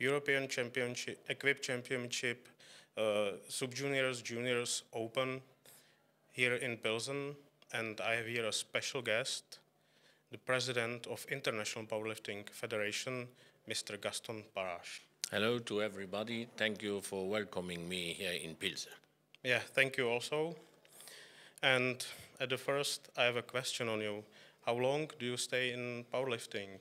European Championship, Equip Championship, Sub-Juniors, Juniors Open here in Pilsen, and I have here a special guest, the President of International Powerlifting Federation, Mr. Gaston Parache. Hello to everybody. Thank you for welcoming me here in Pilsen. Yeah, thank you also. And at the first, I have a question on you. How long do you stay in powerlifting?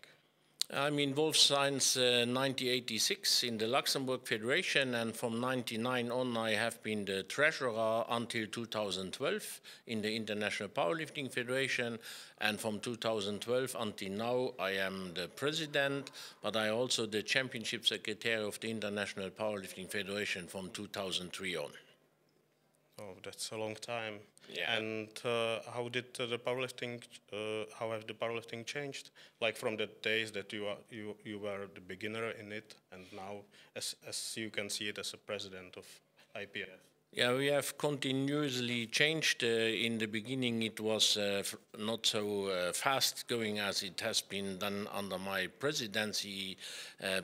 I'm involved since 1986 in the Luxembourg Federation, and from 1999 on I have been the treasurer until 2012 in the International Powerlifting Federation, and from 2012 until now I am the president, but I also the championship secretary of the International Powerlifting Federation from 2003 on. Oh, that's a long time. Yeah. And how did the powerlifting? How have the powerlifting changed? Like from the days that you were the beginner in it, and now as you can see it as a president of IPF. Yeah, we have continuously changed. In the beginning, it was not so fast going as it has been done under my presidency,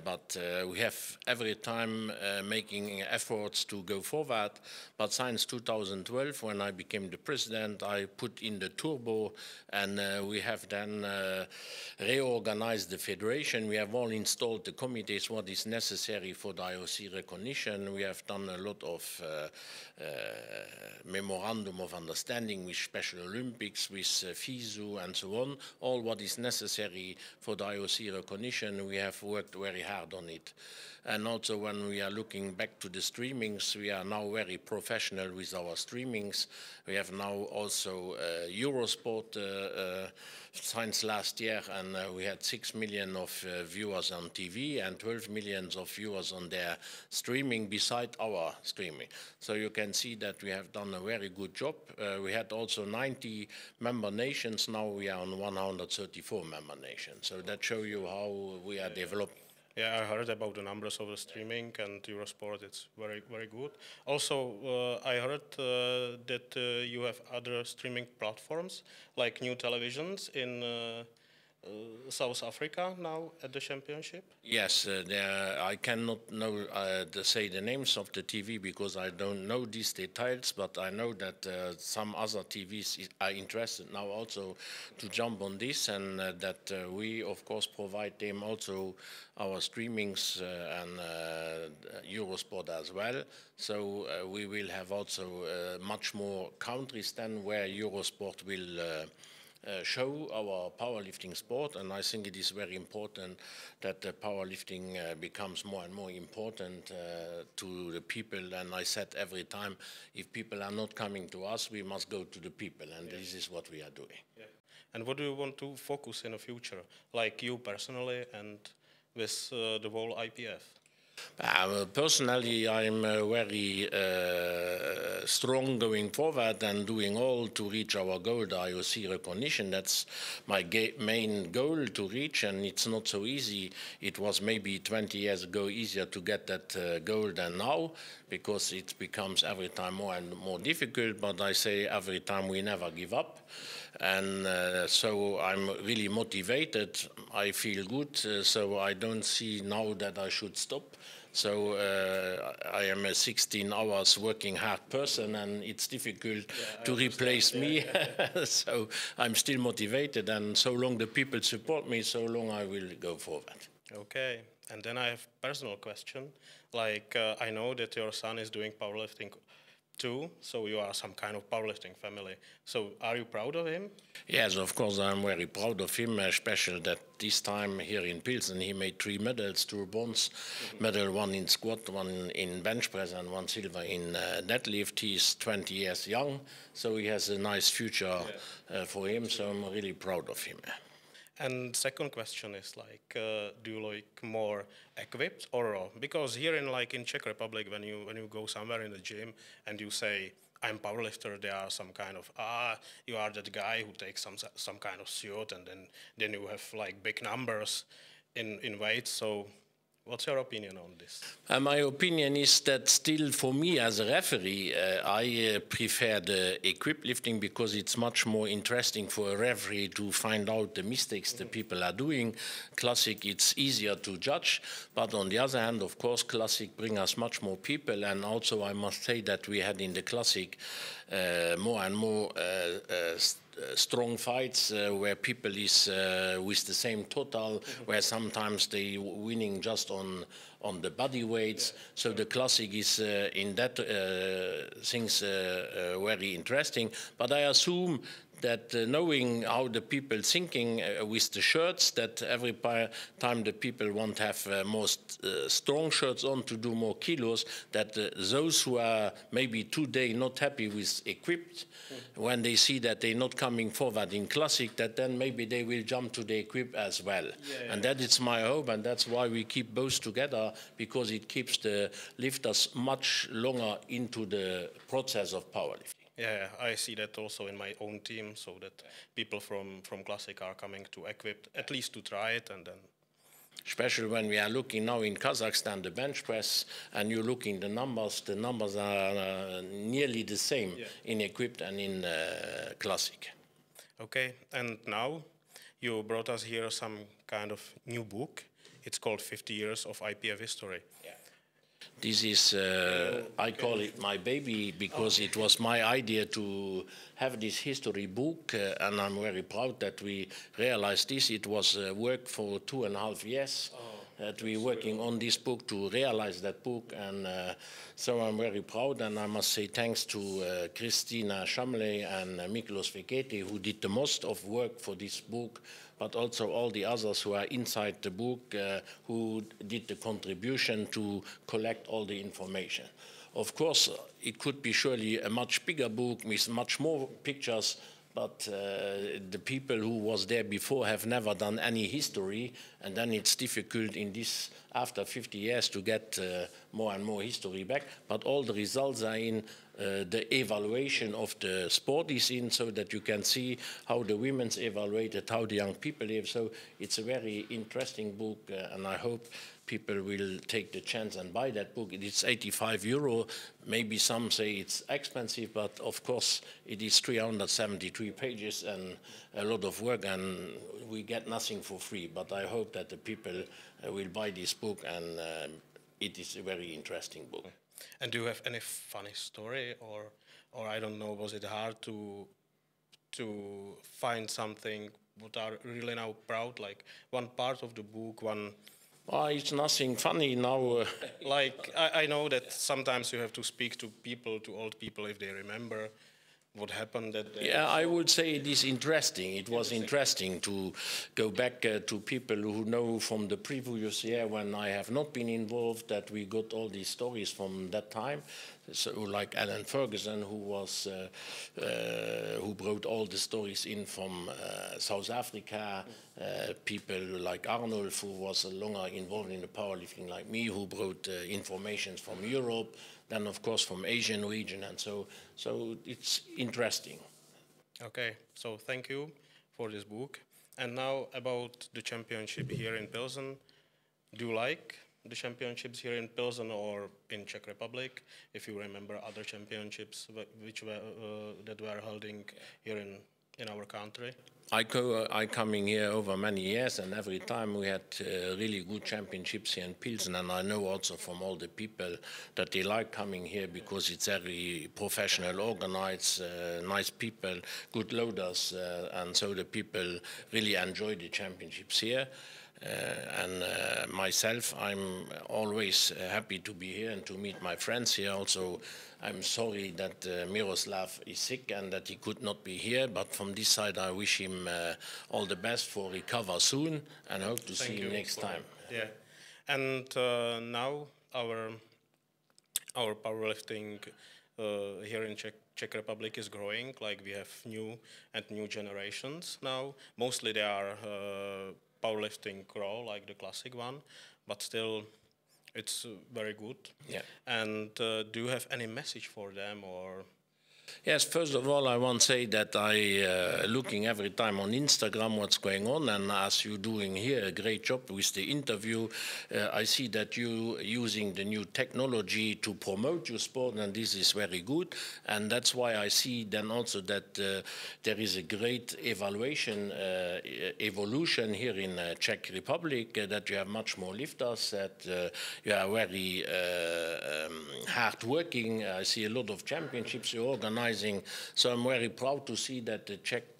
but we have every time making efforts to go forward. But since 2012, when I became the president, I put in the turbo, and we have then reorganized the federation. We have all installed the committees, what is necessary for the IOC recognition. We have done a lot of memorandum of understanding with Special Olympics, with FISU and so on, all what is necessary for the IOC recognition. We have worked very hard on it. And also when we are looking back to the streamings, we are now very professional with our streamings. We have now also Eurosport since last year, and we had 6 million of viewers on TV and 12 million of viewers on their streaming beside our streaming. So you can see that we have done a very good job. We had also 90 member nations. Now we are on 134 member nations. So that shows you how we are developing. Yeah, I heard about the numbers of the streaming and Eurosport. It's very, very good. Also, I heard that you have other streaming platforms like New Televisions in South Africa now at the championship. Yes, I cannot say the names of the TV because I don't know these details, but I know that some other TVs are interested now also to jump on this, and that we, of course, provide them also our streamings and Eurosport as well. So we will have also much more countries than where Eurosport will show our powerlifting sport, and I think it is very important that the powerlifting becomes more and more important to the people. And I said every time, if people are not coming to us, we must go to the people, and this is what we are doing. Yeah. And what do you want to focus in the future, like you personally and with the whole IPF? Personally, I'm very strong going forward and doing all to reach our goal, the IOC recognition. That's my main goal to reach, and it's not so easy. It was maybe 20 years ago easier to get that goal than now, because it becomes every time more and more difficult. But I say every time we never give up. And so I'm really motivated. I feel good, so I don't see now that I should stop. So I am a 16 hours working hard person, and it's difficult to replace me. So I'm still motivated, and so long the people support me, so long I will go forward. Okay, and then I have a personal question. Like I know that your son is doing powerlifting too, so you are some kind of powerlifting family. So are you proud of him? Yes, of course, I'm very proud of him, especially that this time here in Pilsen he made 3 medals, 2 bronze medal, 1 in squat, 1 in bench press, and 1 silver in deadlift. He's 20 years young, so he has a nice future for him, so I'm really proud of him. And second question is like, do you like more equipped or raw? Because here in Czech Republic, when you go somewhere in the gym and you say I'm powerlifter, there are some kind of you are that guy who takes some kind of suit, and then you have like big numbers in weight. So What's your opinion on this? My opinion is that still for me as a referee, I prefer the equipped lifting because it's much more interesting for a referee to find out the mistakes the people are doing. Classic, it's easier to judge, but on the other hand, of course, Classic bring us much more people, and also I must say that we had in the Classic more and more strong fights where people is with the same total, where sometimes they winning just on the body weights. So the Classic is in that things very interesting. But I assume that knowing how the people thinking with the shirts, that every time the people want to have most strong shirts on to do more kilos, that those who are maybe today not happy with equipped, when they see that they're not coming forward in Classic, that then maybe they will jump to the equipped as well. And that is my hope, and that's why we keep both together, because it keeps the lifters much longer into the process of powerlifting. Yeah, I see that also in my own team, so that people from Classic are coming to Equipped, at least to try it, and then... Especially when we are looking now in Kazakhstan, the bench press, and you look in the numbers are nearly the same in Equipped and in Classic. Okay, and now you brought us here some kind of new book. It's called 50 Years of IPF History. Yeah. This is, I call it my baby, because it was my idea to have this history book, and I'm very proud that we realized this. It was work for 2.5 years that we're working on this book to realize that book, and so I'm very proud, and I must say thanks to Christina Schamley and Miklos Veketi, who did the most of work for this book, but also all the others who are inside the book who did the contribution to collect all the information. Of course, it could be surely a much bigger book with much more pictures, but the people who was there before have never done any history, and then it's difficult in this, after 50 years, to get more and more history back. But all the results are in, the evaluation of the sport is in, so that you can see how the women's evaluated, how the young people live. So it's a very interesting book, and I hope people will take the chance and buy that book. It's €85. Maybe some say it's expensive, but of course it is 373 pages and a lot of work, and we get nothing for free. But I hope that the people will buy this book, and it is a very interesting book. And do you have any funny story, or I don't know, was it hard to find something what are really now proud, like one part of the book, one... It's nothing funny now. Like, I know that sometimes you have to speak to people, to old people, if they remember what happened that day. Yeah, I would say it is interesting. It was interesting to go back to people who know from the previous year when I have not been involved, that we got all these stories from that time. So, like Alan Ferguson, who was who brought all the stories in from South Africa. People like Arnulf, who was longer involved in the powerlifting, like me, who brought information from Europe. Then, of course, from Asian region, and so it's interesting. Okay, so thank you for this book. And now about the championship here in Pilsen. Do you like the championships here in Pilsen or in Czech Republic? If you remember other championships which were that were holding here in our country. I coming here over many years, and every time we had really good championships here in Pilsen, and I know also from all the people that they like coming here because it's very professional, organized, nice people, good loaders, and so the people really enjoy the championships here. And myself, I'm always happy to be here and to meet my friends here. Also, I'm sorry that Miroslav is sick and that he could not be here, but from this side I wish him all the best for recover soon, and hope to see him next time. Yeah, and now our powerlifting here in Czech Republic is growing. Like, we have new generations now. Mostly they are powerlifting raw, like the classic one, but still it's very good. Yeah. And do you have any message for them, or? Yes, first of all, I want to say that I looking every time on Instagram what's going on, and as you're doing here a great job with the interview, I see that you using the new technology to promote your sport, and this is very good. And that's why I see then also that there is a great evolution here in Czech Republic, that you have much more lifters, that you are very hard working. I see a lot of championships you organize. So I'm very proud to see that the Czech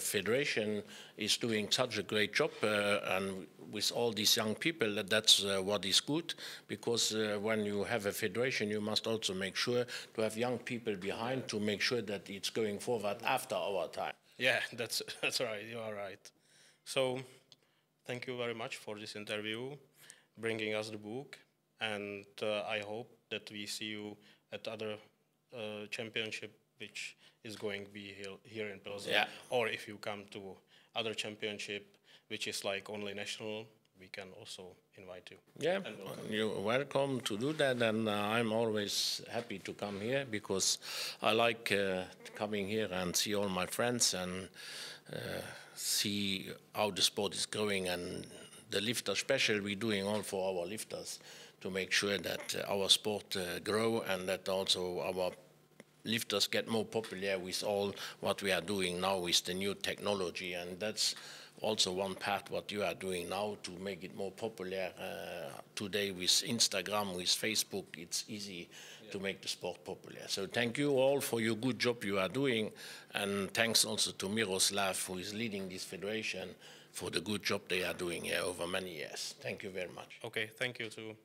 Federation is doing such a great job, and with all these young people, that's what is good, because when you have a federation, you must also make sure to have young people behind to make sure that it's going forward after our time. Yeah, that's right. You are right. So, thank you very much for this interview, bringing us the book, and I hope that we see you at other championship, which is going to be here in Pilsen. Yeah. Or if you come to other championship, which is like only national, we can also invite you. Yeah, you're welcome to do that, and I'm always happy to come here because I like coming here and see all my friends and see how the sport is growing, and the lifter special we're doing all for our lifters to make sure that our sport grow and that also our lifters get more popular with all what we are doing now with the new technology, and that's also one part what you are doing now to make it more popular. Today with Instagram, with Facebook, it's easy to make the sport popular. So thank you all for your good job you are doing, and thanks also to Miroslav, who is leading this federation, for the good job they are doing here over many years. Thank you very much. Okay, thank you too.